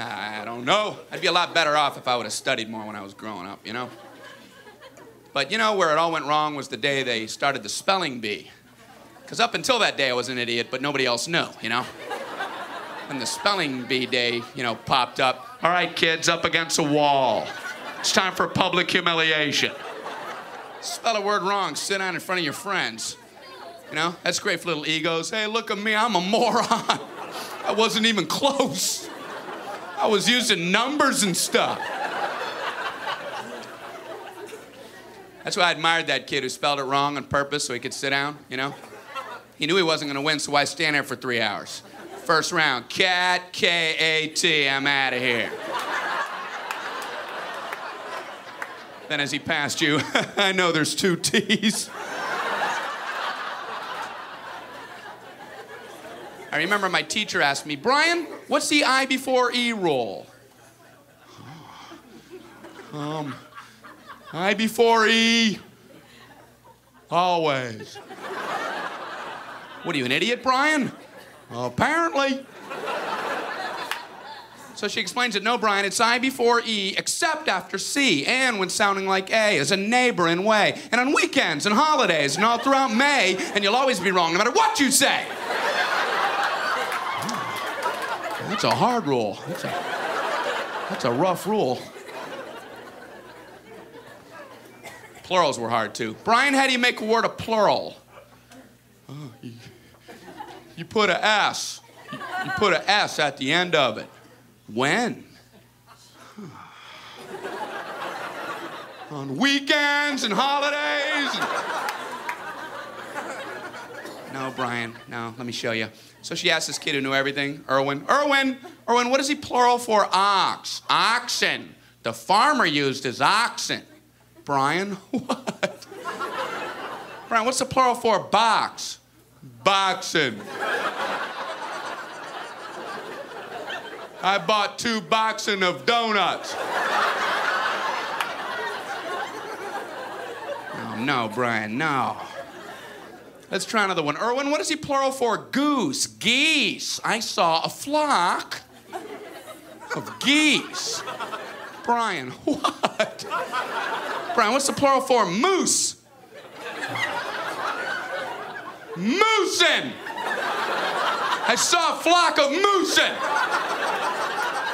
I don't know. I'd be a lot better off if I would have studied more when I was growing up, you know? But you know where it all went wrong was the day they started the spelling bee. Because up until that day, I was an idiot, but nobody else knew, you know? When the spelling bee day, you know, popped up, all right, kids, up against a wall. It's time for public humiliation. Spell a word wrong, sit down in front of your friends. You know, that's great for little egos. Hey, look at me, I'm a moron. I wasn't even close. I was using numbers and stuff. That's why I admired that kid who spelled it wrong on purpose so he could sit down, you know? He knew he wasn't gonna win, so why stand there for 3 hours? First round, cat, K-A-T, I'm out of here. Then as he passed you, I know there's 2 T's. I remember my teacher asked me, Brian, what's the I before E rule? I before E, always. What are you, an idiot, Brian? Apparently. So she explains it, no, Brian, it's I before E, except after C, and when sounding like A, as a neighboring way, and on weekends and holidays, and all throughout May, and you'll always be wrong, no matter what you say. That's a hard rule. That's a rough rule. Plurals were hard, too. Brian, how do you make a word a plural? You put a S. You put a S at the end of it. When? On weekends and holidays. No, Brian, no, let me show you. So she asked this kid who knew everything, Erwin, what is he plural for ox? Oxen. The farmer used his oxen. Brian, what? Brian, what's the plural for box? Boxen. I bought 2 boxen of donuts. Oh, no, Brian, no. Let's try another one. Erwin, what is he plural for? Goose. Geese. I saw a flock of geese. Brian, what? Brian, what's the plural for? Moose. Moosin. I saw a flock of moosin.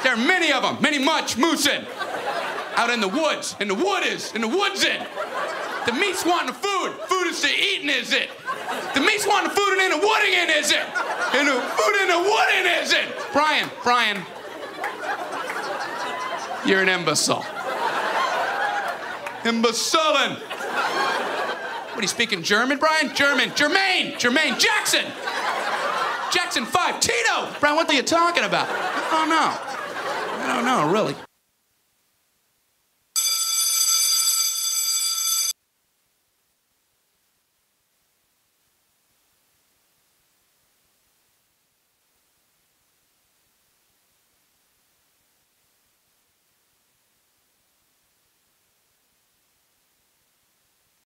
There are many of them, much moosin. Out in the woods, in the woodsin. The meat's wanting food. Food is to eating, is it? The meat's wanting food and in the wooding in, is it? And the food in the wooding, is it? Brian. You're an imbecile. Imbecilin'. What, are you speaking German, Brian? Jermaine Jackson. Jackson 5, Tito. Brian, what are you talking about? I don't know, really.